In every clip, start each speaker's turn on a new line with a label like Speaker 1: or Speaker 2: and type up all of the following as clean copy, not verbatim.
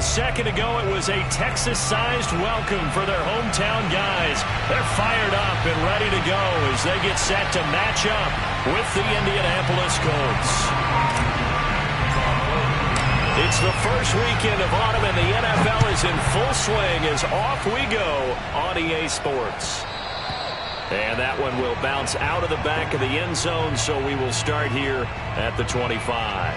Speaker 1: Second ago, it was a Texas-sized welcome for their hometown guys. They're fired up and ready to go as they get set to match up with the Indianapolis Colts. It's the first weekend of autumn, and the NFL is in full swing as off we go on EA Sports. And that one will bounce out of the back of the end zone, so we will start here at the 25.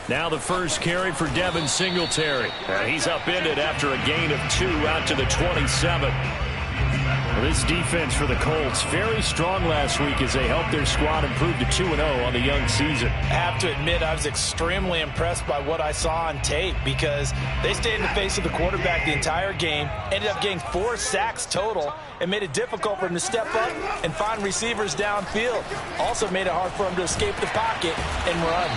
Speaker 1: Now the first carry for Devin Singletary. He's upended after a gain of 2 out to the 27. Well, this defense for the Colts, very strong last week as they helped their squad improve to 2-0 on the young season.
Speaker 2: I have to admit, I was extremely impressed by what I saw on tape because they stayed in the face of the quarterback the entire game, ended up getting 4 sacks total, and made it difficult for him to step up and find receivers downfield. Also made it hard for him to escape the pocket and run.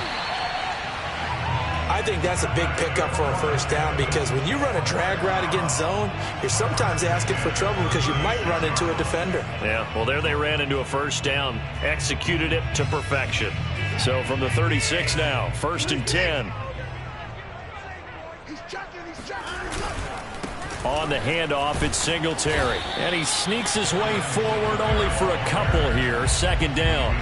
Speaker 3: I think that's a big pickup for a first down because when you run a drag route against zone, you're sometimes asking for trouble because you might run into a defender.
Speaker 1: Yeah, well, there they ran into a first down, executed it to perfection. So from the 36 now, 1st and 10. On the handoff, it's Singletary. And he sneaks his way forward only for a couple here, 2nd down.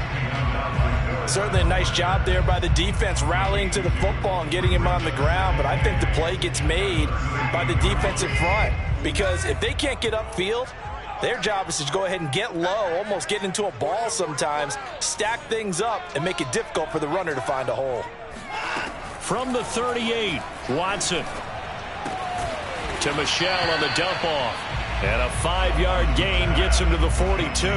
Speaker 2: Certainly a nice job there by the defense rallying to the football and getting him on the ground, but I think the play gets made by the defensive front because if they can't get upfield, their job is to go ahead and get low, almost get into a ball sometimes, stack things up, and make it difficult for the runner to find a hole.
Speaker 1: From the 38, Watson to Michelle on the dump-off, and a 5-yard gain gets him to the 42.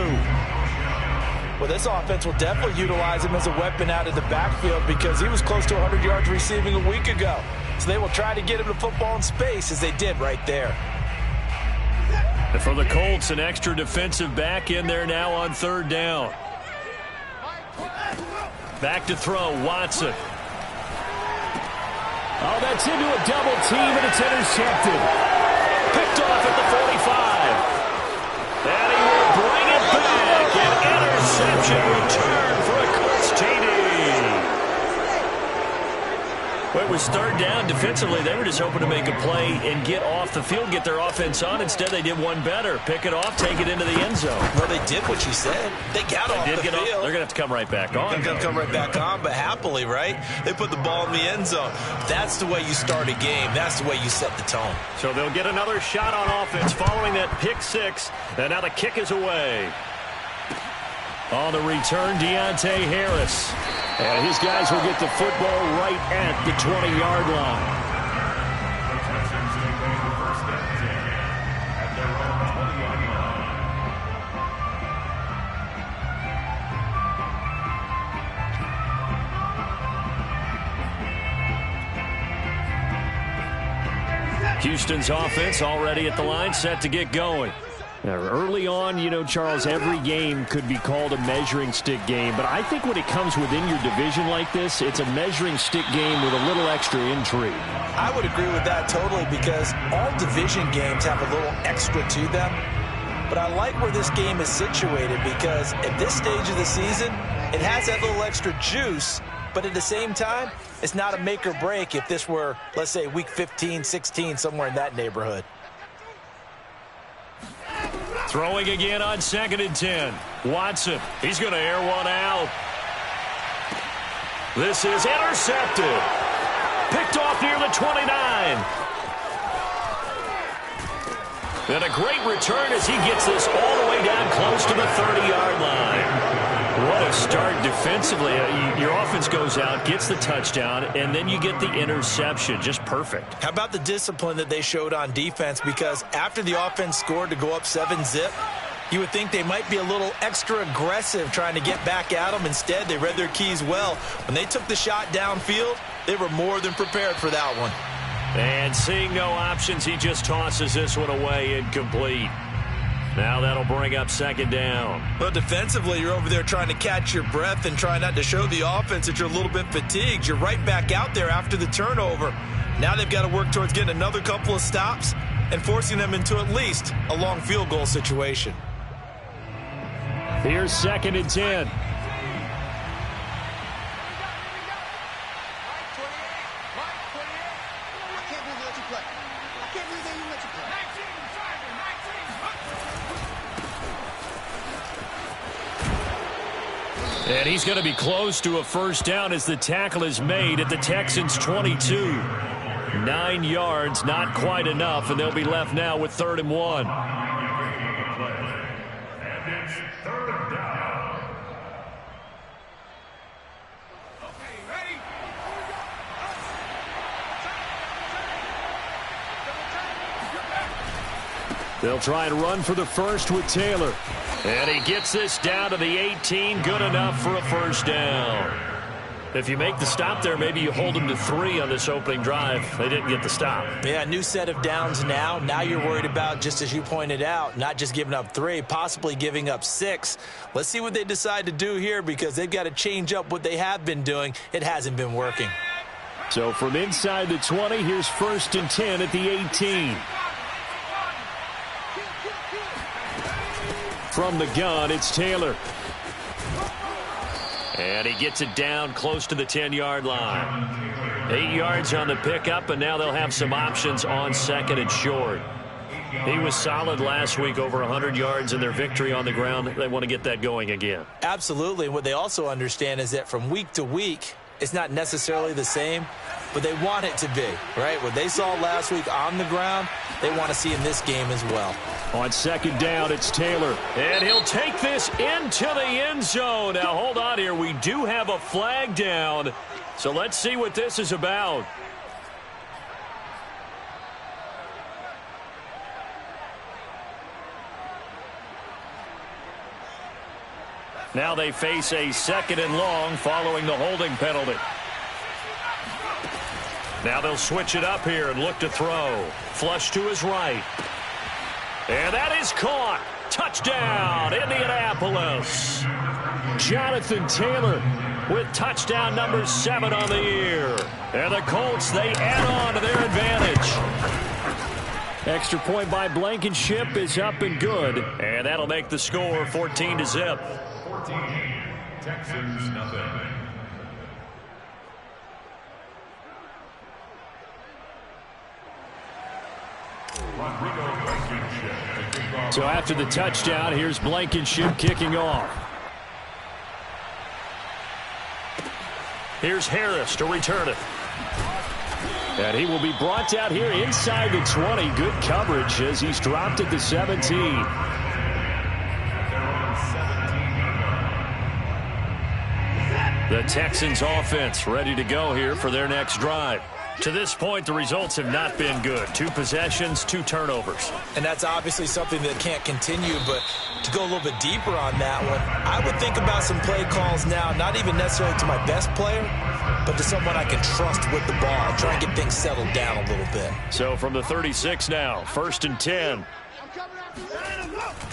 Speaker 2: Well, this offense will definitely utilize him as a weapon out of the backfield because he was close to 100 yards receiving a week ago. So they will try to get him the football in space as they did right there.
Speaker 1: And for the Colts, an extra defensive back in there now on 3rd down. Back to throw, Watson. Oh, that's into a double team, and it's intercepted. Picked off at the 45. And he will bring it back. An interception return for a Colts TD. Well, it was 3rd down. Defensively, they were just hoping to make a play and get off the field, get their offense on. Instead, they did one better. Pick it off, take it into the end zone.
Speaker 3: Well, they did what you said. They got off the field.
Speaker 1: They're going to have to come right back on.
Speaker 3: They're going to come right back on, but happily, right? They put the ball in the end zone. That's the way you start a game. That's the way you set the tone.
Speaker 1: So they'll get another shot on offense following that pick 6. And now the kick is away. On the return, Deontay Harris. And his guys will get the football right at the 20-yard line. Houston's offense already at the line, set to get going. Now, early on, you know, Charles, every game could be called a measuring stick game. But I think when it comes within your division like this, it's a measuring stick game with a little extra intrigue.
Speaker 2: I would agree with that totally because all division games have a little extra to them. But I like where this game is situated because at this stage of the season, it has that little extra juice. But at the same time, it's not a make or break if this were, let's say, week 15, 16, somewhere in that neighborhood.
Speaker 1: Throwing again on 2nd and 10. Watson, he's going to air one out. This is intercepted. Picked off near the 29. And a great return as he gets this all the way down close to the 30-yard line. What a start defensively. Your offense goes out, gets the touchdown, and then you get the interception. Just perfect.
Speaker 2: How about the discipline that they showed on defense? Because after the offense scored to go up 7-zip, you would think they might be a little extra aggressive trying to get back at them. Instead, they read their keys well. When they took the shot downfield, they were more than prepared for that one.
Speaker 1: And seeing no options, he just tosses this one away incomplete. Now that'll bring up second down.
Speaker 3: Well, defensively, you're over there trying to catch your breath and try not to show the offense that you're a little bit fatigued. You're right back out there after the turnover. Now they've got to work towards getting another couple of stops and forcing them into at least a long field goal situation.
Speaker 1: Here's second and 10. And he's going to be close to a first down as the tackle is made at the Texans' 22. 9 yards, not quite enough, and they'll be left now with 3rd and 1. They'll try and run for the first with Taylor. And he gets this down to the 18. Good enough for a first down. If you make the stop there, maybe you hold them to 3 on this opening drive. They didn't get the stop.
Speaker 3: Yeah, new set of downs now. Now you're worried about, just as you pointed out, not just giving up 3, possibly giving up 6. Let's see what they decide to do here because they've got to change up what they have been doing. It hasn't been working.
Speaker 1: So from inside the 20, here's 1st and 10 at the 18. From the gun, it's Taylor. And he gets it down close to the 10-yard line. 8 yards on the pickup, and now they'll have some options on 2nd and short. He was solid last week, over 100 yards in their victory on the ground. They want to get that going again.
Speaker 3: Absolutely. What they also understand is that from week to week, it's not necessarily the same, but they want it to be, right? What they saw last week on the ground, they want to see in this game as well.
Speaker 1: On 2nd down, it's Taylor. And he'll take this into the end zone. Now, hold on here. We do have a flag down. So let's see what this is about. Now they face a 2nd and long following the holding penalty. Now they'll switch it up here and look to throw. Flush to his right. And that is caught. Touchdown, Indianapolis. Jonathan Taylor with touchdown number 7 on the year. And the Colts, they add on to their advantage. Extra point by Blankenship is up and good. And that'll make the score 14-0.
Speaker 4: 14, Texans nothing.
Speaker 1: So after the touchdown, here's Blankenship kicking off. Here's Harris to return it. And he will be brought down here inside the 20. Good coverage as he's dropped at the 17. The Texans offense ready to go here for their next drive. To this point, the results have not been good. 2 possessions, 2 turnovers.
Speaker 3: And that's obviously something that can't continue, but to go a little bit deeper on that one, I would think about some play calls now, not even necessarily to my best player, but to someone I can trust with the ball. Try and get things settled down a little bit.
Speaker 1: So from the 36 now, 1st and 10.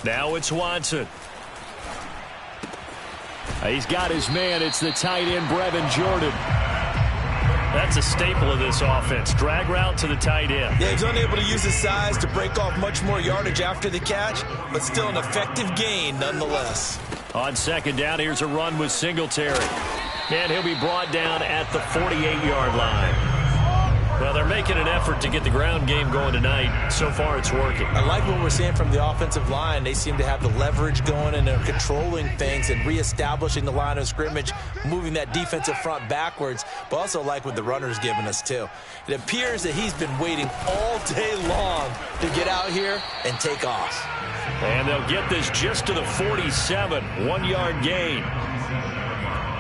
Speaker 1: Now it's Watson. He's got his man. It's the tight end, Brevin Jordan. That's a staple of this offense. Drag route to the tight end.
Speaker 3: Yeah, he's unable to use his size to break off much more yardage after the catch, but still an effective gain nonetheless.
Speaker 1: On 2nd down, here's a run with Singletary. And he'll be brought down at the 48-yard line. Well, they're making an effort to get the ground game going tonight. So far, it's working.
Speaker 3: I like what we're seeing from the offensive line. They seem to have the leverage going, and they're controlling things and reestablishing the line of scrimmage, moving that defensive front backwards, but also like what the runner's giving us, too. It appears that he's been waiting all day long to get out here and take off.
Speaker 1: And they'll get this just to the 47, 1-yard gain.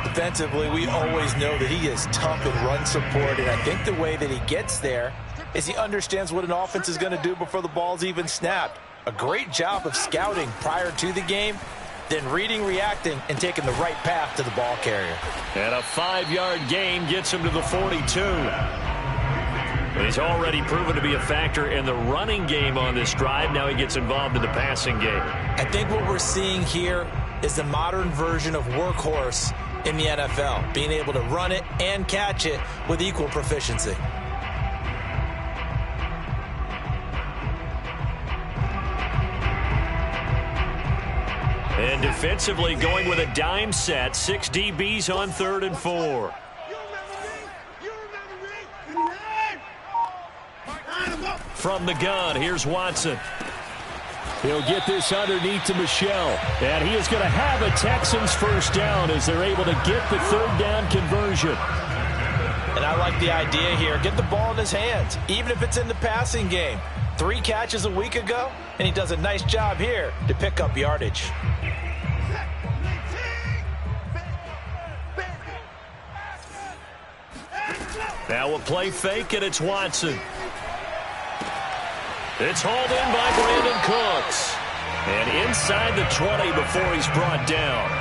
Speaker 3: Defensively, we always know that he is tough in run support, and I think the way that he gets there is he understands what an offense is going to do before the ball's even snapped. A great job of scouting prior to the game, then reading, reacting, and taking the right path to the ball carrier.
Speaker 1: And a 5-yard gain gets him to the 42. He's already proven to be a factor in the running game on this drive. Now he gets involved in the passing game.
Speaker 3: I think what we're seeing here is the modern version of workhorse in the NFL, being able to run it and catch it with equal proficiency.
Speaker 1: And defensively going with a dime set. 6 DBs on 3rd and 4. From the gun, here's Watson. He'll get this underneath to Michel. And he is going to have a Texans first down as they're able to get the 3rd down conversion.
Speaker 3: And I like the idea here. Get the ball in his hands, even if it's in the passing game. 3 catches a week ago, and he does a nice job here to pick up yardage.
Speaker 1: Now a play fake, and it's Watson. It's hauled in by Brandon Cooks. And inside the 20 before he's brought down.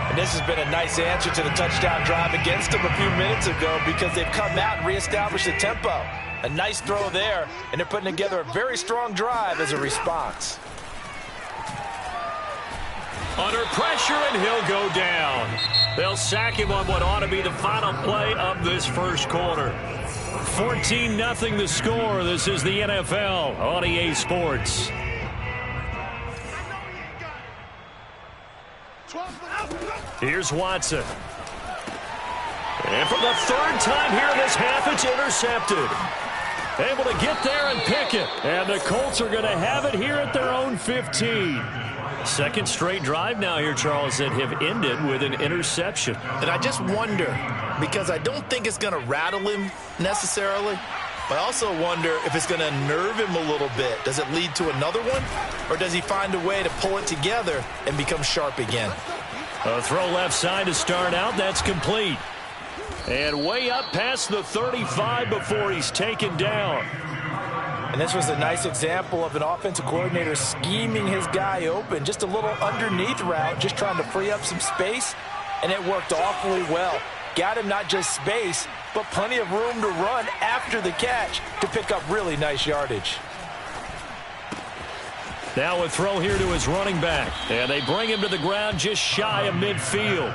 Speaker 3: And this has been a nice answer to the touchdown drive against them a few minutes ago because they've come out and reestablished the tempo. A nice throw there, and they're putting together a very strong drive as a response.
Speaker 1: Under pressure, and he'll go down. They'll sack him on what ought to be the final play of this first quarter. 14-0 the score. This is the NFL on EA Sports. Here's Watson. And for the 3rd time here in this half, it's intercepted. Able to get there and pick it. And the Colts are going to have it here at their own 15. Second straight drive now here, Charles, that have ended with an interception.
Speaker 5: And I just wonder, because I don't think it's going to rattle him necessarily, but I also wonder if it's going to nerve him a little bit. Does it lead to another one, or does he find a way to pull it together and become sharp again?
Speaker 1: A throw left side to start out. That's complete. And way up past the 35 before he's taken down.
Speaker 3: And this was a nice example of an offensive coordinator scheming his guy open. Just a little underneath route, just trying to free up some space, and it worked awfully well. Got him not just space, but plenty of room to run after the catch to pick up really nice yardage.
Speaker 1: Now a throw here to his running back. And they bring him to the ground just shy of midfield.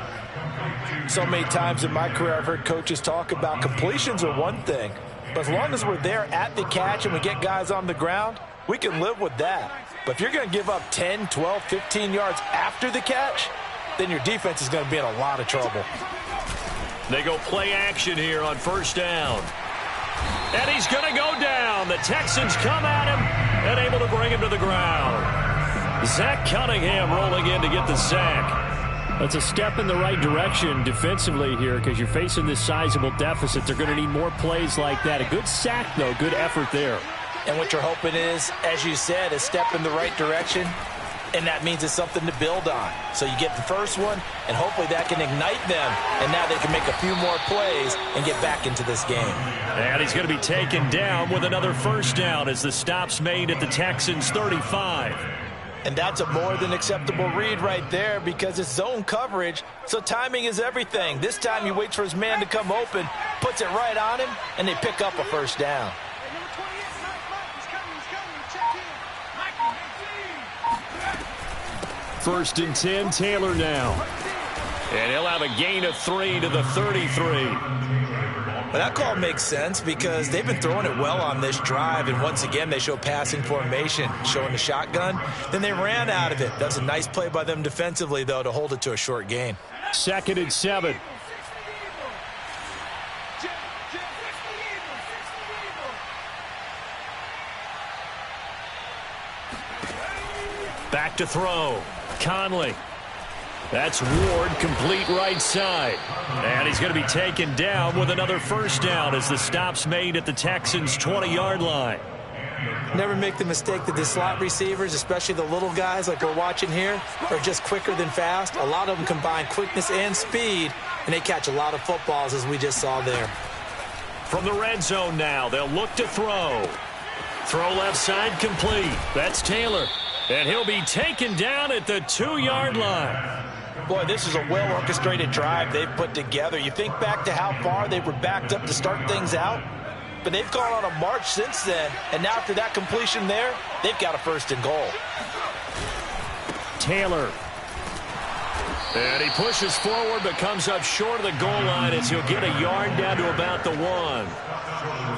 Speaker 3: So many times in my career I've heard coaches talk about completions are one thing. But as long as we're there at the catch and we get guys on the ground, we can live with that. But if you're going to give up 10, 12, 15 yards after the catch, then your defense is going to be in a lot of trouble.
Speaker 1: They go play action here on 1st down. And he's going to go down. The Texans come at him and able to bring him to the ground. Zach Cunningham rolling in to get the sack. That's a step in the right direction defensively here because you're facing this sizable deficit. They're going to need more plays like that. A good sack, though. Good effort there.
Speaker 3: And what you're hoping is, as you said, a step in the right direction, and that means it's something to build on. So you get the first one, and hopefully that can ignite them, and now they can make a few more plays and get back into this game.
Speaker 1: And he's going to be taken down with another 1st down as the stop's made at the Texans' 35.
Speaker 3: And that's a more than acceptable read right there because it's zone coverage, so timing is everything. This time he waits for his man to come open, puts it right on him, and they pick up a 1st down.
Speaker 1: First and 10, Taylor now. And he'll have a gain of 3 to the 33.
Speaker 3: But that call makes sense because they've been throwing it well on this drive, and once again they show passing formation, showing the shotgun. Then they ran out of it. That's a nice play by them defensively, though, to hold it to a short gain.
Speaker 1: 2nd and 7. Back to throw. Conley. That's Ward, complete right side. And he's going to be taken down with another 1st down as the stop's made at the Texans' 20-yard line.
Speaker 3: Never make the mistake that the slot receivers, especially the little guys like we're watching here, are just quicker than fast. A lot of them combine quickness and speed, and they catch a lot of footballs, as we just saw there.
Speaker 1: From the red zone now, they'll look to throw. Throw left side complete. That's Taylor. And he'll be taken down at the 2-yard line.
Speaker 3: Boy, this is a well-orchestrated drive they've put together. You think back to how far they were backed up to start things out.
Speaker 2: but they've gone on a march since then. And now after that completion there, they've got a 1st and goal.
Speaker 1: Taylor. And he pushes forward but comes up short of the goal line as he'll get a yard down to about the 1.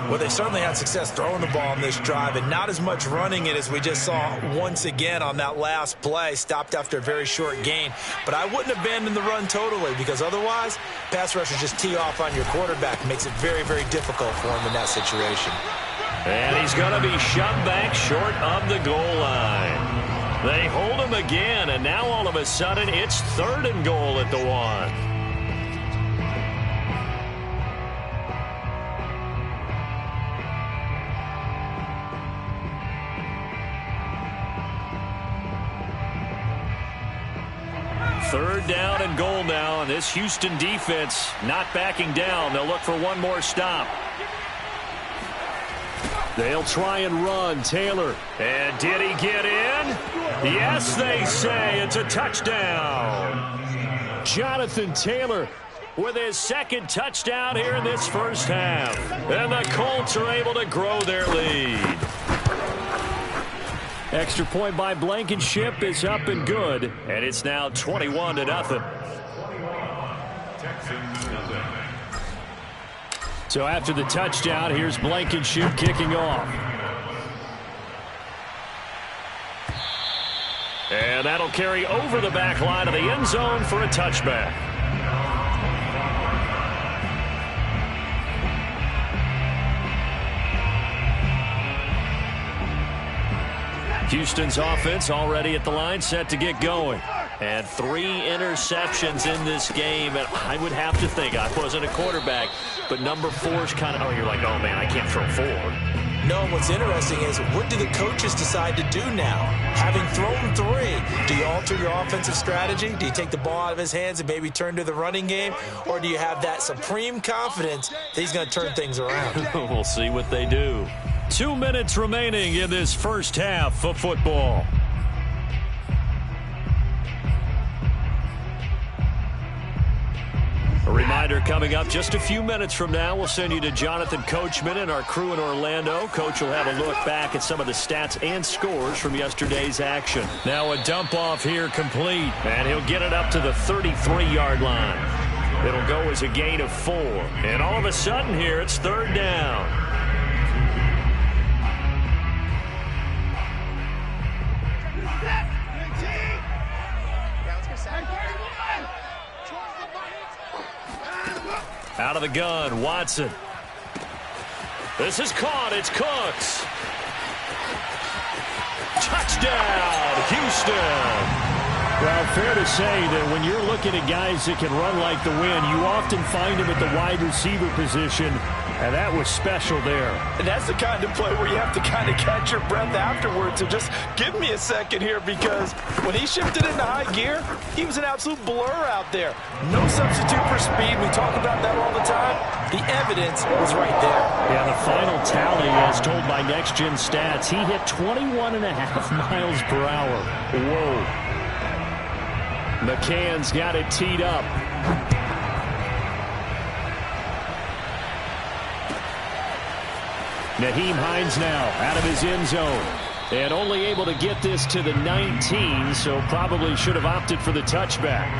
Speaker 3: Well, they certainly had success throwing the ball on this drive and not as much running it as we just saw once again on that last play. Stopped after a very short gain. But I wouldn't abandon the run totally because otherwise, pass rushers just tee off on your quarterback. Makes it very, very difficult for him in that situation.
Speaker 1: And he's going to be shoved back short of the goal line. They hold him again, and now all of a sudden it's 3rd and goal at the 1. Third down and goal now, and this Houston defense not backing down. They'll look for one more stop. They'll try and run. Taylor. And did he get in? Yes, they say. It's a touchdown. Jonathan Taylor with his 2nd touchdown here in this first half. And the Colts are able to grow their lead. Extra point by Blankenship is up and good. And it's now 21-0.
Speaker 4: Texans nothing.
Speaker 1: So after the touchdown, here's Blankenship kicking off. And that'll carry over the back line of the end zone for a touchback. Houston's offense already at the line, set to get going. And 3 interceptions in this game. And I would have to think, I wasn't a quarterback, but number 4's kind of, you're like, oh, man, I can't throw 4.
Speaker 3: No, and what's interesting is what do the coaches decide to do now? Having thrown 3, do you alter your offensive strategy? Do you take the ball out of his hands and maybe turn to the running game? Or do you have that supreme confidence that he's going to turn things around?
Speaker 1: We'll see what they do. 2 minutes remaining in this first half of football. A reminder coming up just a few minutes from now, we'll send you to Jonathan Coachman and our crew in Orlando. Coach will have a look back at some of the stats and scores from yesterday's action. Now a dump off here complete, and he'll get it up to the 33-yard line. It'll go as a gain of 4. And all of a sudden here, it's 3rd down. Out of the gun, Watson. This is caught. It's Cooks. Touchdown, Houston. Well, fair to say that when you're looking at guys that can run like the wind, you often find them at the wide receiver position, and that was special there.
Speaker 2: And that's the kind of play where you have to kind of catch your breath afterwards. So just give me a second here, because when he shifted into high gear, he was an absolute blur out there. No substitute for speed. We talk about that all the time. The evidence was right there.
Speaker 1: Yeah, the final tally, as told by Next Gen Stats, he hit 21.5 miles per hour. Whoa. McCann's got it teed up. Nyheim Hines now out of his end zone. And only able to get this to the 19, so probably should have opted for the touchback.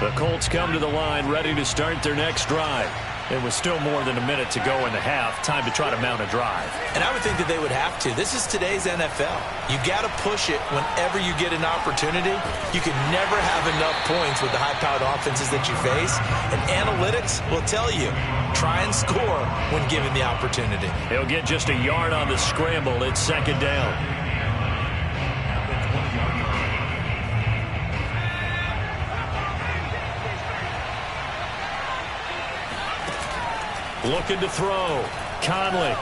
Speaker 1: The Colts come to the line ready to start their next drive. It was still more than a minute to go in the half. Time to try to mount a drive.
Speaker 3: And I would think that they would have to. This is today's NFL. You got to push it whenever you get an opportunity. You can never have enough points with the high-powered offenses that you face. And analytics will tell you, try and score when given the opportunity.
Speaker 1: He'll get just a yard on the scramble. It's 2nd down. Looking to throw. Conley.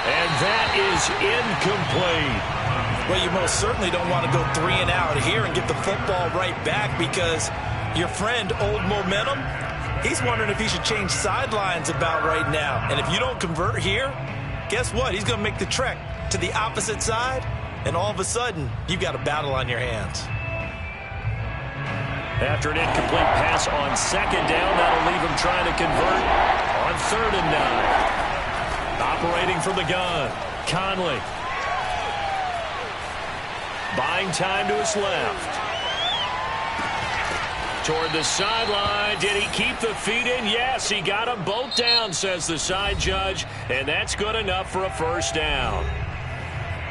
Speaker 1: And that is incomplete.
Speaker 3: Well, you most certainly don't want to go 3 and out here and get the football right back, because your friend, Old Momentum, he's wondering if he should change sidelines about right now. And if you don't convert here, guess what? He's going to make the trek to the opposite side, and all of a sudden, you've got a battle on your hands.
Speaker 1: After an incomplete pass on second down, that'll leave him trying to convert on 3rd and 9. Operating from the gun, Conley. Buying time to his left. Toward the sideline. Did he keep the feet in? Yes, he got them both down, says the side judge, and that's good enough for a first down.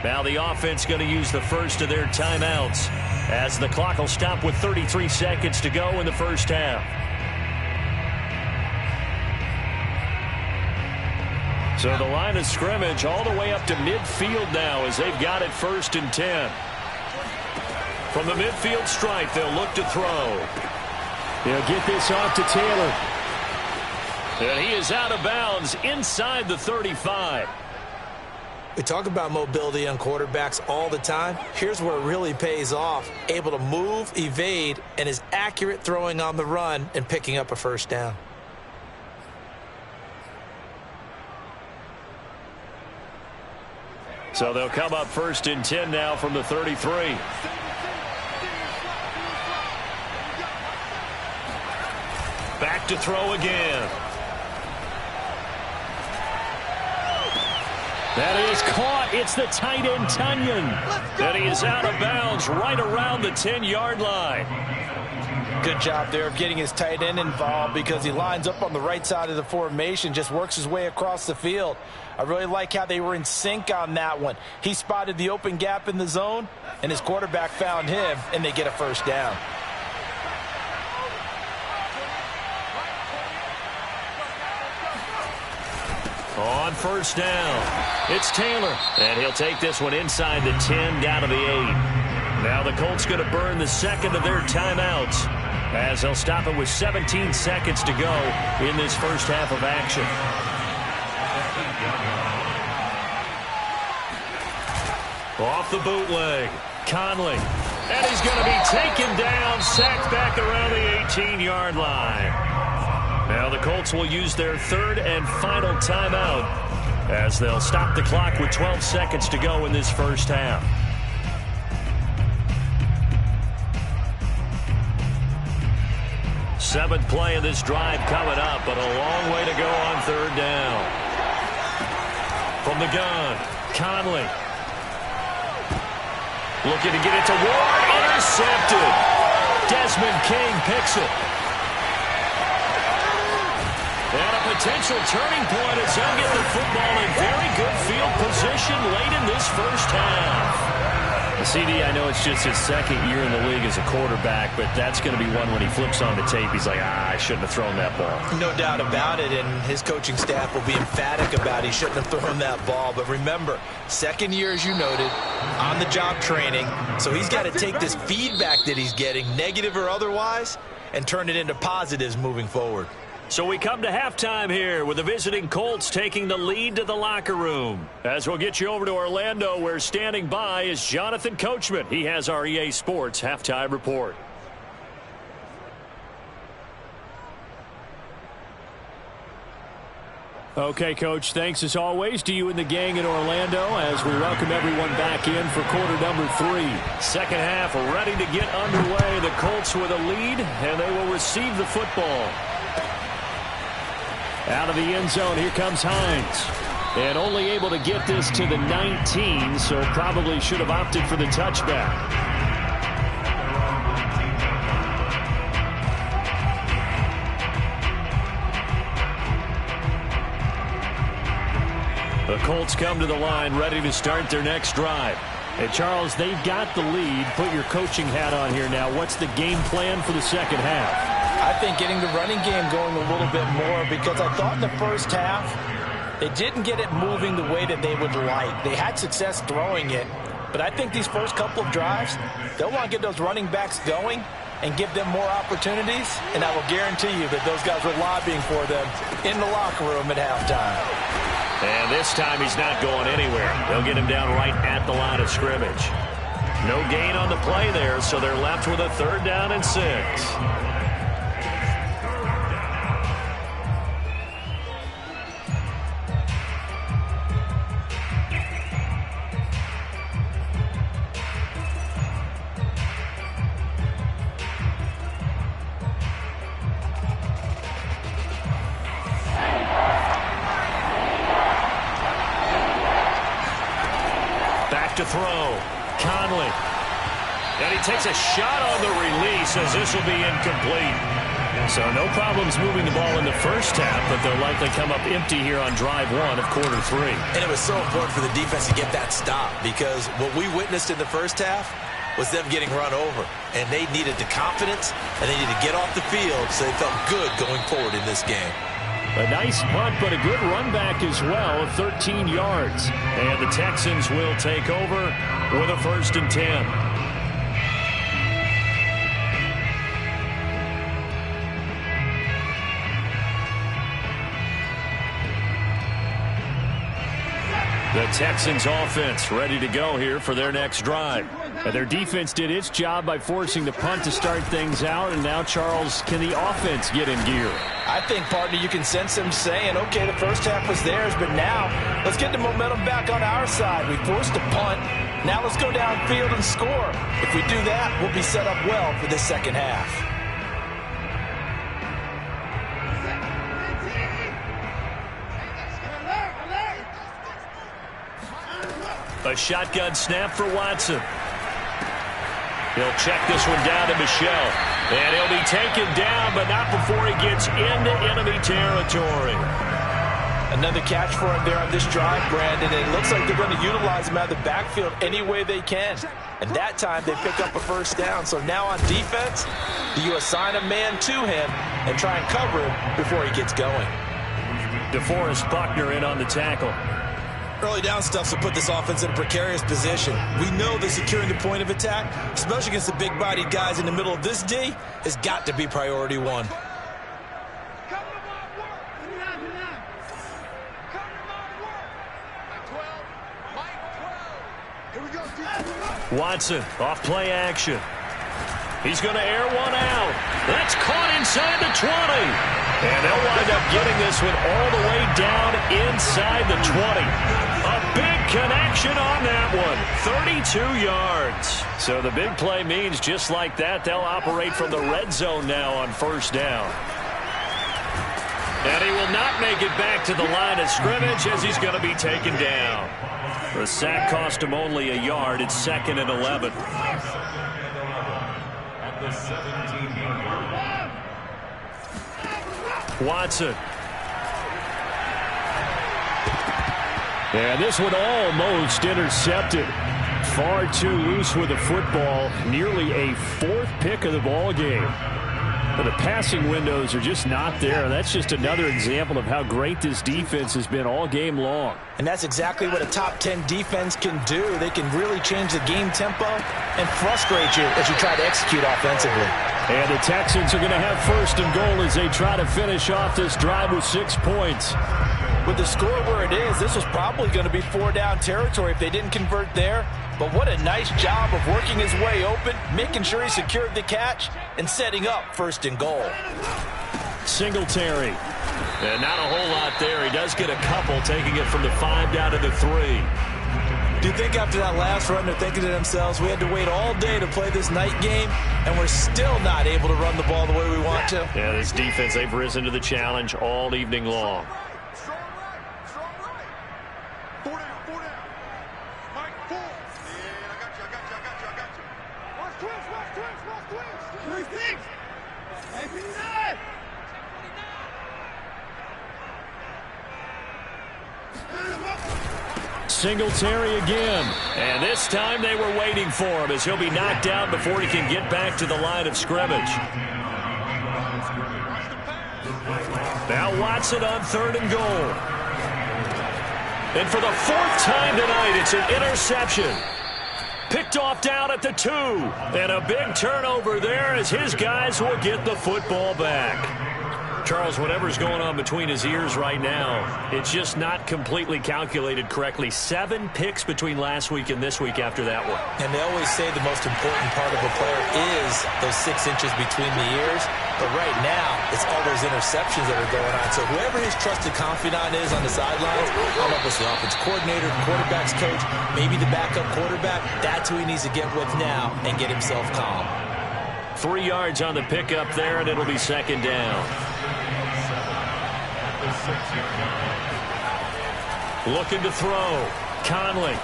Speaker 1: Now the offense going to use the first of their timeouts as the clock will stop with 33 seconds to go in the first half. So the line of scrimmage all the way up to midfield now as they've got it 1st and 10. From the midfield stripe, they'll look to throw. They'll get this off to Taylor. And he is out of bounds inside the 35.
Speaker 3: We talk about mobility on quarterbacks all the time. Here's where it really pays off. Able to move, evade, and is accurate throwing on the run and picking up a first down.
Speaker 1: So they'll come up 1st and 10 now from the 33. Back to throw again. That is caught. It's the tight end, Tunyon. And he is out of bounds right around the 10-yard line.
Speaker 2: Good job there of getting his tight end involved because he lines up on the right side of the formation, just works his way across the field. I really like how they were in sync on that one. He spotted the open gap in the zone, and his quarterback found him, and they get a first down.
Speaker 1: On 1st down, it's Taylor, and he'll take this one inside the 10, down to the 8. Now the Colts going to burn the second of their timeouts as they'll stop it with 17 seconds to go in this first half of action. Off the bootleg, Conley, and he's going to be taken down, sacked back around the 18-yard line. Now the Colts will use their 3rd and final timeout as they'll stop the clock with 12 seconds to go in this first half. Seventh play of this drive coming up, but a long way to go on 3rd down. From the gun, Conley. Looking to get it to Ward. Intercepted. Desmond King picks it. And a potential turning point as they'll get the football in very good field position late in this first half. CD, I know it's just his 2nd year in the league as a quarterback, but that's going to be one when he flips on the tape. He's like, I shouldn't have thrown that ball.
Speaker 3: No doubt about it, and his coaching staff will be emphatic about he shouldn't have thrown that ball. But remember, 2nd year, as you noted, on-the-job training. So he's got to take this feedback that he's getting, negative or otherwise, and turn it into positives moving forward.
Speaker 1: So we come to halftime here with the visiting Colts taking the lead to the locker room. As we'll get you over to Orlando, where standing by is Jonathan Coachman. He has our EA Sports halftime report. Okay, Coach, thanks as always to you and the gang in Orlando as we welcome everyone back in for quarter number 3. Second half ready to get underway. The Colts with a lead, and they will receive the football. Out of the end zone, here comes Hines. And only able to get this to the 19, so probably should have opted for the touchback. The Colts come to the line ready to start their next drive. And Charles, they've got the lead. Put your coaching hat on here now. What's the game plan for the second half?
Speaker 2: I think getting the running game going a little bit more because I thought in the first half they didn't get it moving the way that they would like. They had success throwing it, but I think these first couple of drives, they'll want to get those running backs going and give them more opportunities, and I will guarantee you that those guys were lobbying for them in the locker room at halftime.
Speaker 1: And this time he's not going anywhere. They'll get him down right at the line of scrimmage. No gain on the play there, so they're left with a 3rd down and 6. to throw. Conley. And he takes a shot on the release as this will be incomplete. So no problems moving the ball in the first half, but they'll likely come up empty here on drive one of quarter three.
Speaker 3: And it was so important for the defense to get that stop, because what we witnessed in the first half was them getting run over. And they needed the confidence, and they needed to get off the field so they felt good going forward in this game.
Speaker 1: A nice punt, but a good run back as well of 13 yards. And the Texans will take over with a 1st and 10. The Texans offense ready to go here for their next drive. And their defense did its job by forcing the punt to start things out. And now, Charles, can the offense get in gear?
Speaker 2: I think, partner, you can sense them saying, okay, the first half was theirs, but now let's get the momentum back on our side. We forced a punt. Now let's go downfield and score. If we do that, we'll be set up well for this second half.
Speaker 1: A shotgun snap for Watson. He'll check this one down to Michel. And he'll be taken down, but not before he gets into enemy territory.
Speaker 2: Another catch for him there on this drive, Brandon. It looks like they're going to utilize him out of the backfield any way they can. And that time they pick up a 1st down. So now on defense, you assign a man to him and try and cover him before he gets going.
Speaker 1: DeForest Buckner in on the tackle.
Speaker 3: Early down stuff to put this offense in a precarious position. We know that securing the point of attack, especially against the big-bodied guys in the middle of this D, has got to be priority one.
Speaker 1: Watson off play action. He's going to air one out. That's caught inside the 20. And they'll wind up getting this one all the way down inside the 20. A big connection on that one. 32 yards. So the big play means just like that, they'll operate from the red zone now on 1st down. And he will not make it back to the line of scrimmage as he's going to be taken down. The sack cost him only a yard. It's 2nd and 11. Watson. And this one almost intercepted. Far too loose with the football. Nearly a 4th pick of the ball game. But the passing windows are just not there. That's just another example of how great this defense has been all game long.
Speaker 2: And that's exactly what a top 10 defense can do. They can really change the game tempo and frustrate you as you try to execute offensively.
Speaker 1: And the Texans are going to have 1st and goal as they try to finish off this drive with 6 points.
Speaker 2: With the score where it is, this was probably going to be 4-down territory if they didn't convert there. But what a nice job of working his way open, making sure he secured the catch, and setting up 1st and goal.
Speaker 1: Singletary. And not a whole lot there. He does get a couple, taking it from the 5 down to the 3.
Speaker 3: Do you think after that last run they're thinking to themselves, we had to wait all day to play this night game, and we're still not able to run the ball the way we want to?
Speaker 1: Yeah, this defense, they've risen to the challenge all evening long. Singletary again. And this time they were waiting for him as he'll be knocked down before he can get back to the line of scrimmage. Now Watson on 3rd and goal. And for the 4th time tonight, it's an interception. Picked off down at the 2. And a big turnover there as his guys will get the football back. Charles, whatever's going on between his ears right now, it's just not completely calculated correctly. 7 picks between last week and this week after that one.
Speaker 3: And they always say the most important part of a player is those 6 inches between the ears. But right now, it's all those interceptions that are going on. So whoever his trusted confidant is on the sidelines, I don't know if it's the offense coordinator, the quarterback's coach, maybe the backup quarterback, that's who he needs to get with now and get himself calm.
Speaker 1: 3 yards on the pickup there, and it'll be 2nd down. Looking to throw. Conley.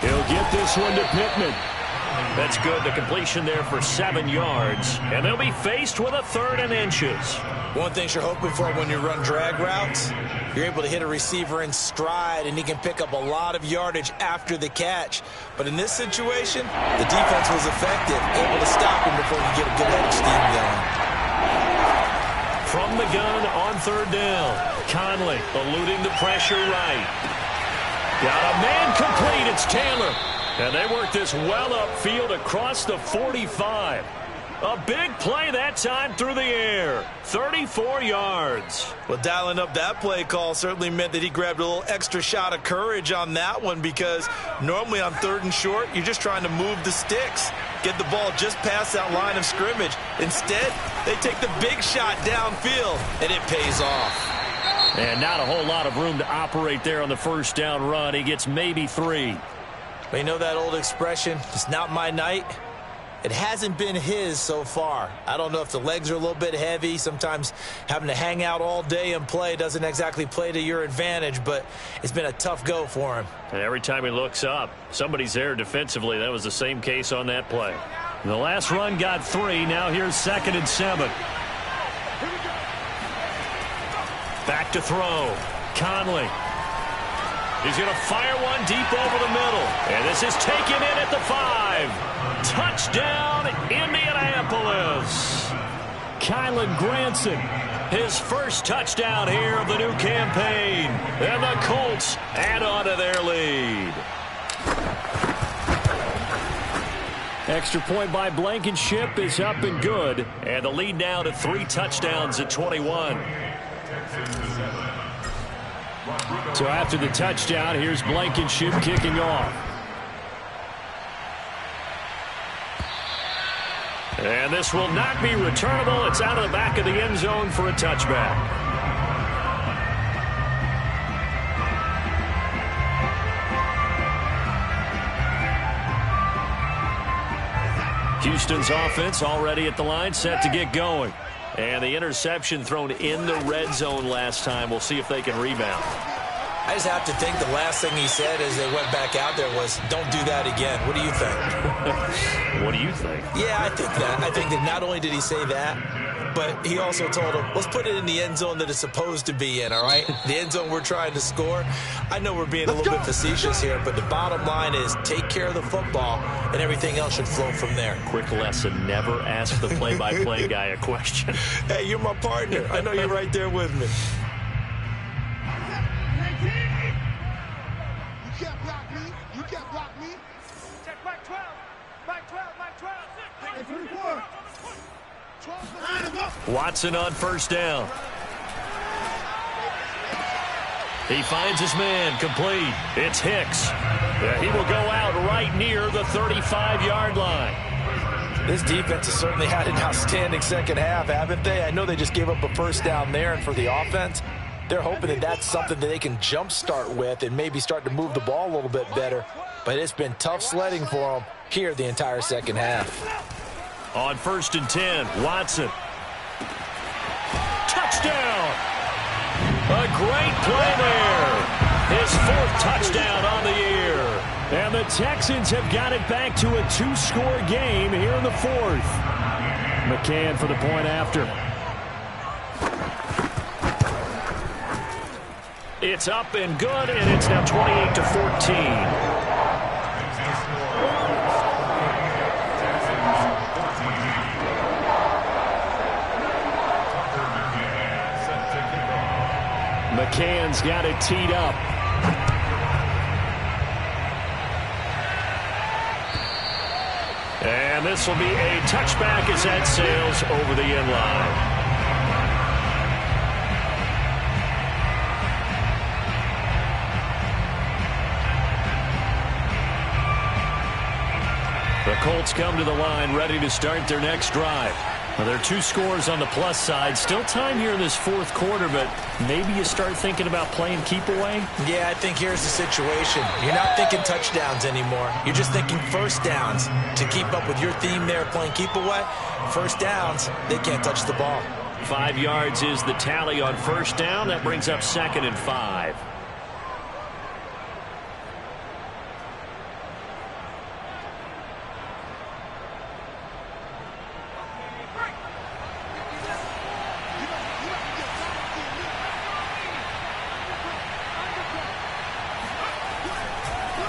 Speaker 1: He'll get this one to Pittman. That's good. The completion there for 7 yards. And they'll be faced with a 3rd and inches.
Speaker 3: One thing you're hoping for when you run drag routes, you're able to hit a receiver in stride, and he can pick up a lot of yardage after the catch. But in this situation, the defense was effective, able to stop him before he get a good head of steam going.
Speaker 1: From the gun on 3rd down, Conley eluding the pressure right. Got a man complete. It's Taylor. And they work this well upfield across the 45. A big play that time through the air. 34 yards.
Speaker 5: Well, dialing up that play call certainly meant that he grabbed a little extra shot of courage on that one, because normally on 3rd and short, you're just trying to move the sticks, get the ball just past that line of scrimmage. Instead, they take the big shot downfield, and it pays off.
Speaker 1: And not a whole lot of room to operate there on the 1st down run. He gets maybe 3.
Speaker 3: But you know that old expression, it's not my night? It hasn't been his so far. I don't know if the legs are a little bit heavy. Sometimes having to hang out all day and play doesn't exactly play to your advantage, but it's been a tough go for him.
Speaker 1: And every time he looks up, somebody's there defensively. That was the same case on that play. The last run got 3. Now here's 2nd and 7. Back to throw. Conley. He's going to fire one deep over the middle. And this is taken in at the 5. Touchdown, Indianapolis. Kylan Granson, his first touchdown here of the new campaign. And the Colts add on to their lead. Extra point by Blankenship is up and good. And the lead now to 3 touchdowns at 21. So after the touchdown, here's Blankenship kicking off. And this will not be returnable. It's out of the back of the end zone for a touchback. Houston's offense already at the line, set to get going. And the interception thrown in the red zone last time. We'll see if they can rebound.
Speaker 3: I just have to think the last thing he said as they went back out there was, don't do that again. What do you think?
Speaker 1: What do you think?
Speaker 3: Yeah, I think that. I think that not only did he say that, but he also told him, let's put it in the end zone that it's supposed to be in, all right? The end zone we're trying to score. I know we're being a little bit facetious here, but the bottom line is take care of the football, and everything else should flow from there.
Speaker 1: Quick lesson, never ask the play-by-play guy a question.
Speaker 3: Hey, you're my partner. I know you're right there with me.
Speaker 1: Watson on 1st down. He finds his man, complete. It's Hicks. He will go out right near the 35-yard line.
Speaker 2: This defense has certainly had an outstanding second half, haven't they? I know they just gave up a 1st down there, and for the offense, they're hoping that that's something that they can jumpstart with and maybe start to move the ball a little bit better. But it's been tough sledding for them here the entire second half.
Speaker 1: On 1st and 10, Watson. Touchdown! A great play there. His 4th touchdown on the year. And the Texans have got it back to a 2-score game here in the 4th. McCann for the point after. It's up and good, and it's now 28-14. McCann's got it teed up. And this will be a touchback as that sails over the end line. The Colts come to the line ready to start their next drive. Well, there are 2 scores on the plus side. Still time here in this 4th quarter, but maybe you start thinking about playing keep away?
Speaker 3: Yeah, I think here's the situation. You're not thinking touchdowns anymore. You're just thinking 1st downs. To keep up with your theme there, playing keep away, 1st downs, they can't touch the ball.
Speaker 1: 5 yards is the tally on 1st down. That brings up 2nd and 5.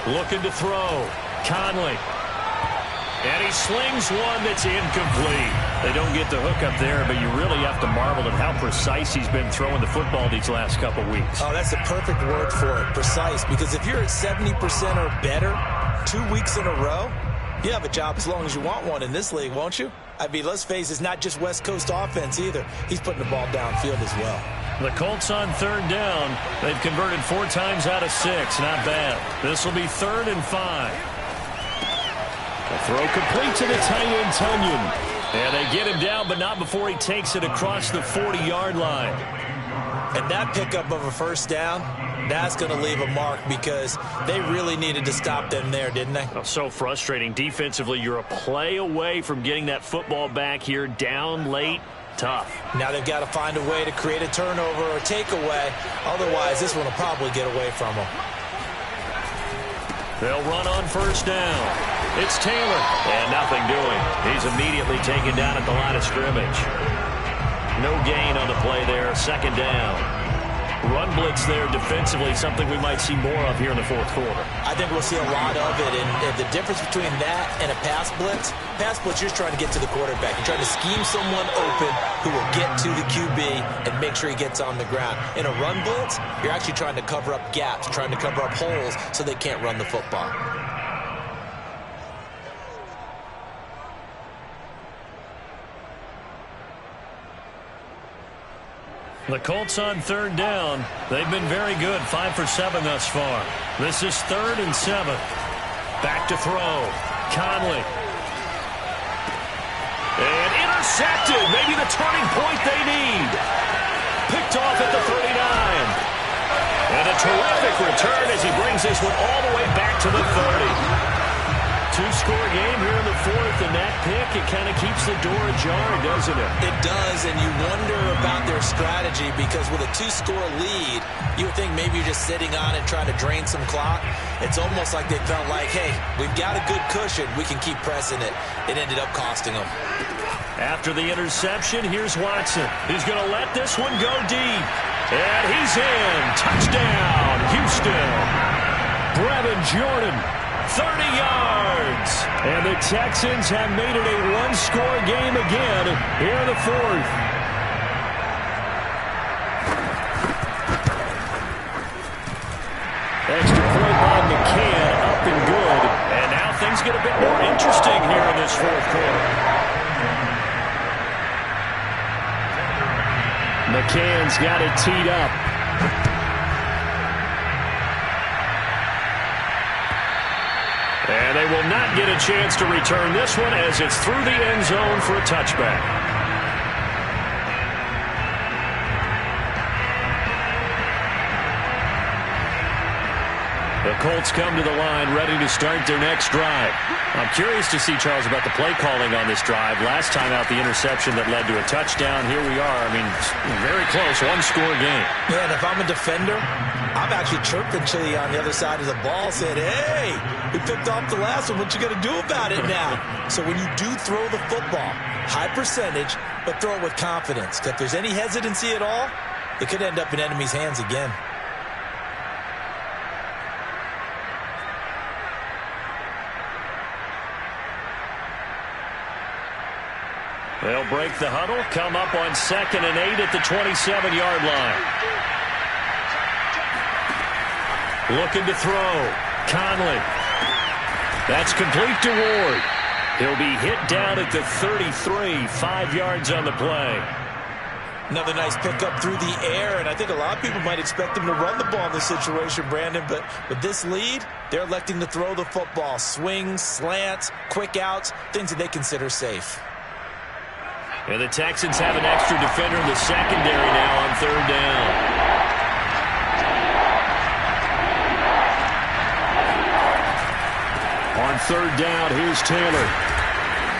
Speaker 1: Looking to throw. Conley. And he slings one that's incomplete. They don't get the hook up there, but you really have to marvel at how precise he's been throwing the football these last couple weeks.
Speaker 3: Oh, that's the perfect word for it, precise. Because if you're at 70% or better 2 weeks in a row, you have a job as long as you want one in this league, won't you? I mean, let's face it, it's not just West Coast offense either. He's putting the ball downfield as well.
Speaker 1: The Colts on 3rd down. They've converted 4 times out of 6. Not bad. This will be 3rd and 5. The throw complete to the tight end, Tunyon. And they get him down, but not before he takes it across the 40-yard line.
Speaker 3: And that pickup of a first down, that's going to leave a mark because they really needed to stop them there, didn't they?
Speaker 1: Oh, so frustrating. Defensively, you're a play away from getting that football back here down late. Tough.
Speaker 3: Now they've got to find a way to create a turnover or takeaway. Otherwise, this one will probably get away from them.
Speaker 1: They'll run on 1st down. It's Taylor. And nothing doing. He's immediately taken down at the line of scrimmage. No gain on the play there. 2nd down. Run blitz there defensively, something we might see more of here in the 4th quarter.
Speaker 3: I think we'll see a lot of it. And the difference between that and a pass blitz, you're just trying to get to the quarterback. You're trying to scheme someone open who will get to the QB and make sure he gets on the ground. In a run blitz, you're actually trying to cover up gaps, trying to cover up holes so they can't run the football.
Speaker 1: The Colts on 3rd down. They've been very good. 5 for 7 thus far. This is 3rd and 7. Back to throw. Conley. And intercepted. Maybe the turning point they need. Picked off at the 39. And a terrific return as he brings this one all the way back to the 30. 2-score game here in the 4th, and that pick, it kind of keeps the door ajar, doesn't it?
Speaker 3: It does, and you wonder about their strategy because with a 2-score lead, you would think maybe you're just sitting on it trying to drain some clock. It's almost like they felt like, hey, we've got a good cushion. We can keep pressing it. It ended up costing them.
Speaker 1: After the interception, here's Watson. He's going to let this one go deep. And he's in. Touchdown, Houston. Brevin Jordan. 30 yards. And the Texans have made it a 1-score game again here in the 4th. Extra point by McCann, up and good. And now things get a bit more interesting here in this 4th quarter. McCann's got it teed up. And they will not get a chance to return this one as it's through the end zone for a touchback. The Colts come to the line ready to start their next drive. I'm curious to see, Charles, about the play calling on this drive. Last time out, the interception that led to a touchdown. Here we are. I mean, very close, 1-score game.
Speaker 3: Yeah, and if I'm a defender, I'm actually chirping Chili on the other side of the ball, saying, hey, we picked off the last one. What you going to do about it now? So when you do throw the football, high percentage, but throw it with confidence. Because if there's any hesitancy at all, it could end up in enemy's hands again.
Speaker 1: They'll break the huddle, come up on 2nd and 8 at the 27-yard line. Looking to throw. Conley. That's complete to Ward. He'll be hit down at the 33, 5 yards on the play.
Speaker 3: Another nice pickup through the air, and I think a lot of people might expect him to run the ball in this situation, Brandon, but with this lead, they're electing to throw the football. Swings, slants, quick outs, things that they consider safe.
Speaker 1: And the Texans have an extra defender in the secondary now on 3rd down. On 3rd down, here's Taylor.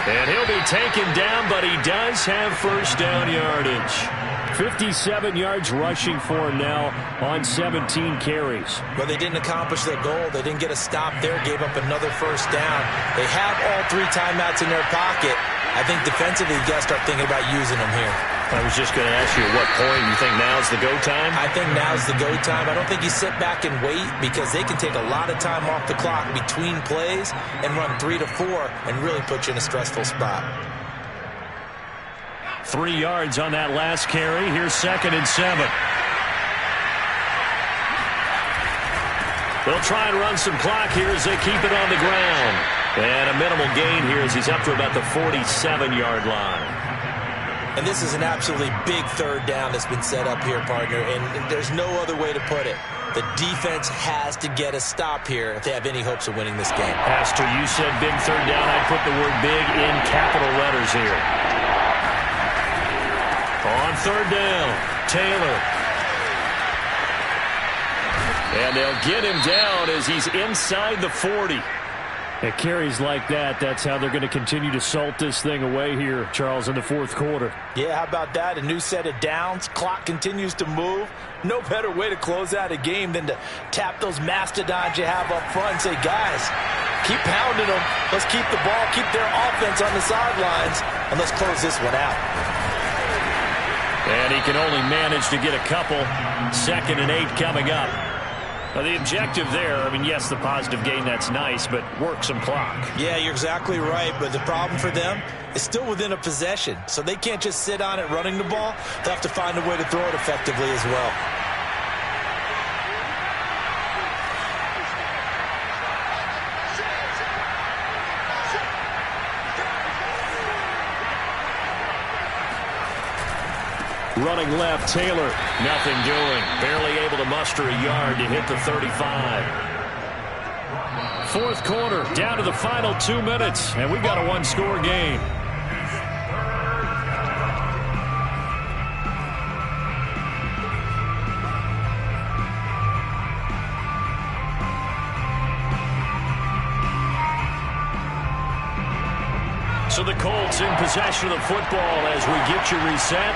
Speaker 1: And he'll be taken down, but he does have 1st down yardage. 57 yards rushing for him now on 17 carries.
Speaker 3: Well, they didn't accomplish their goal. They didn't get a stop there, gave up another 1st down. They have all 3 timeouts in their pocket. I think defensively you got to start thinking about using them here.
Speaker 1: I was just going to ask you at what point you think now's the go time?
Speaker 3: I think now's the go time. I don't think you sit back and wait because they can take a lot of time off the clock between plays and run 3 to 4 and really put you in a stressful spot.
Speaker 1: 3 yards on that last carry. Here's 2nd and 7. They'll try and run some clock here as they keep it on the ground. And a minimal gain here as he's up to about the 47-yard line.
Speaker 3: And this is an absolutely big 3rd down that's been set up here, partner, and there's no other way to put it. The defense has to get a stop here if they have any hopes of winning this game.
Speaker 1: Pastor, you said big 3rd down. I'd put the word big in capital letters here. On 3rd down, Taylor. And they'll get him down as he's inside the 40. At carries like that, that's how they're going to continue to salt this thing away here, Charles, in the 4th quarter.
Speaker 2: Yeah, how about that? A new set of downs. Clock continues to move. No better way to close out a game than to tap those mastodons you have up front and say, guys, keep pounding them. Let's keep the ball, keep their offense on the sidelines, and let's close this one out.
Speaker 1: And he can only manage to get a couple. 2nd and 8 coming up. Now, the objective there, I mean, yes, the positive gain, that's nice, but work some clock.
Speaker 3: Yeah, you're exactly right, but the problem for them is still within a possession, so they can't just sit on it running the ball. They'll have to find a way to throw it effectively as well.
Speaker 1: Running left, Taylor, nothing doing. Barely able to muster a yard to hit the 35. 4th quarter, down to the final 2 minutes, and we've got a 1-score game. So the Colts in possession of the football as we get you reset.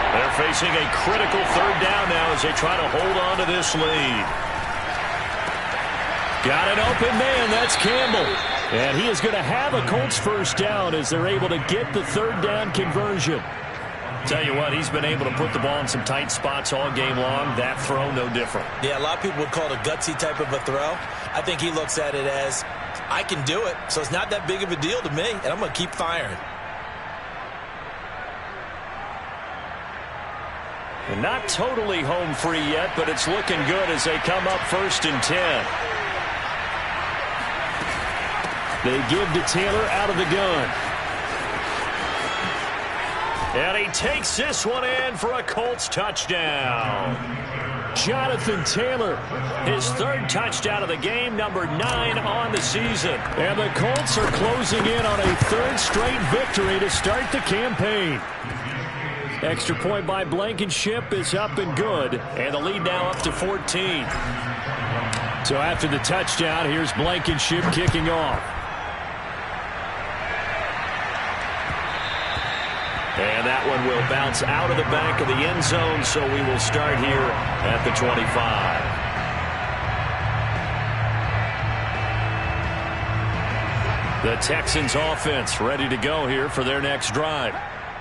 Speaker 1: They're facing a critical 3rd down now as they try to hold on to this lead. Got an open man. That's Campbell. And he is going to have a Colts 1st down as they're able to get the 3rd down conversion. Tell you what, he's been able to put the ball in some tight spots all game long. That throw, no different.
Speaker 3: Yeah, a lot of people would call it a gutsy type of a throw. I think he looks at it as, I can do it, so it's not that big of a deal to me, and I'm going to keep firing.
Speaker 1: And not totally home free yet, but it's looking good as they come up 1st and 10. They give to Taylor out of the gun. And he takes this one in for a Colts touchdown. Jonathan Taylor, his 3rd touchdown of the game, number 9 on the season. And the Colts are closing in on a 3rd straight victory to start the campaign. Extra point by Blankenship is up and good. And the lead now up to 14. So after the touchdown, here's Blankenship kicking off. And that one will bounce out of the back of the end zone, so we will start here at the 25. The Texans offense ready to go here for their next drive.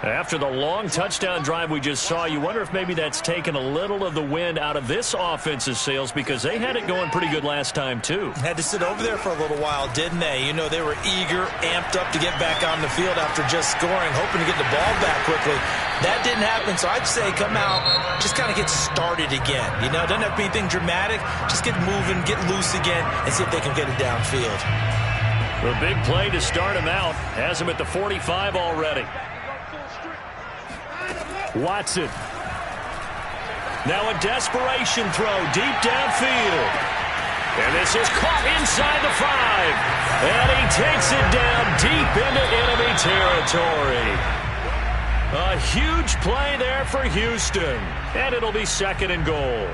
Speaker 1: After the long touchdown drive we just saw, you wonder if maybe that's taken a little of the wind out of this offense's sails because they had it going pretty good last time, too.
Speaker 3: Had to sit over there for a little while, didn't they? You know, they were eager, amped up to get back on the field after just scoring, hoping to get the ball back quickly. That didn't happen, so I'd say come out, just kind of get started again. You know, it doesn't have to be anything dramatic. Just get moving, get loose again, and see if they can get it downfield.
Speaker 1: The big play to start him out has him at the 45 already. Watson. Now a desperation throw deep downfield. And this is caught inside the 5. And he takes it down deep into enemy territory. A huge play there for Houston. And it'll be 2nd and goal.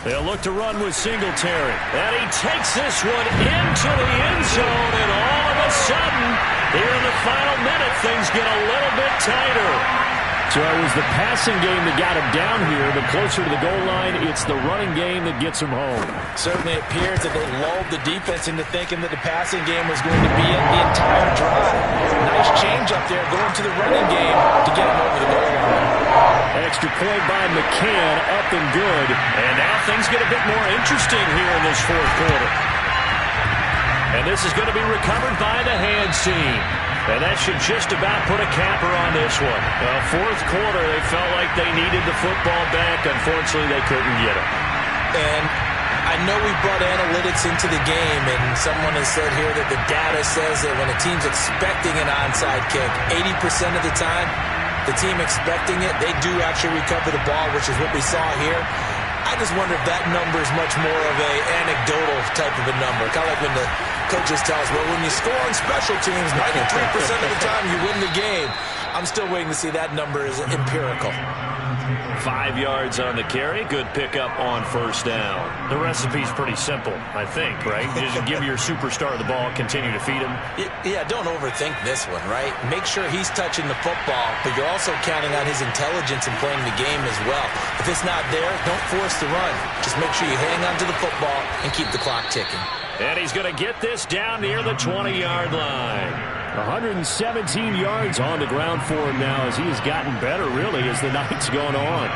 Speaker 1: They'll look to run with Singletary. And he takes this one into the end zone, and all of a sudden, here in the final minute, things get a little bit tighter. So it was the passing game that got him down here, but closer to the goal line, it's the running game that gets him home.
Speaker 2: Certainly appears that they lulled the defense into thinking that the passing game was going to be it the entire drive. Nice change up there going to the running game to get him over the goal line.
Speaker 1: Extra point by McCann, up and good. And now things get a bit more interesting here in this fourth quarter. And this is going to be recovered by the hands team. And that should just about put a capper on this one. Well, fourth quarter, they felt like they needed the football back. Unfortunately, they couldn't get it.
Speaker 3: And I know we brought analytics into the game, and someone has said here that the data says that when a team's expecting an onside kick, 80% of the time, the team expecting it, they do actually recover the ball, which is what we saw here. I just wonder if that number is much more of a anecdotal type of a number. Kind of like when the coaches tell us, well, when you score on special teams, 93% of the time you win the game. I'm still waiting to see that number is empirical.
Speaker 1: 5 yards on the carry. Good pickup on first down. The recipe's pretty simple, I think, right? Just give your superstar the ball, continue to feed him.
Speaker 3: Yeah, don't overthink this one, right? Make sure he's touching the football, but you're also counting on his intelligence in playing the game as well. If it's not there, don't force the run. Just make sure you hang on to the football and keep the clock ticking.
Speaker 1: And he's going to get this down near the 20-yard line. 117 yards on the ground for him now as he has gotten better, really, as the night's gone on.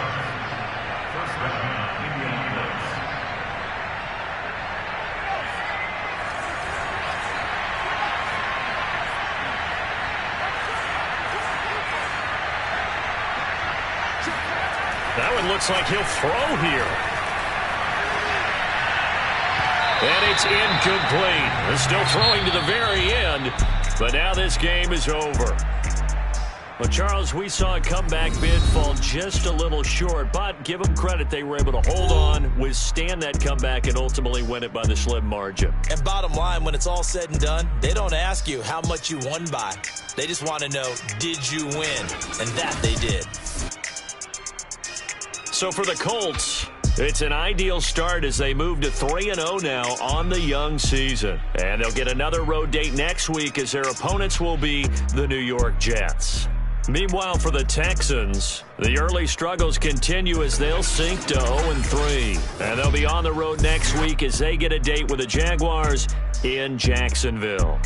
Speaker 1: That one looks like he'll throw here. And it's incomplete. They're still throwing to the very end. But now this game is over. Well, Charles, we saw a comeback bid fall just a little short, but give them credit. They were able to hold on, withstand that comeback, and ultimately win it by the slim margin.
Speaker 3: And bottom line, when it's all said and done, they don't ask you how much you won by. They just want to know, did you win? And that they did.
Speaker 1: So for the Colts, it's an ideal start as they move to 3-0 now on the young season. And they'll get another road date next week as their opponents will be the New York Jets. Meanwhile, for the Texans, the early struggles continue as they'll sink to 0-3. And they'll be on the road next week as they get a date with the Jaguars in Jacksonville.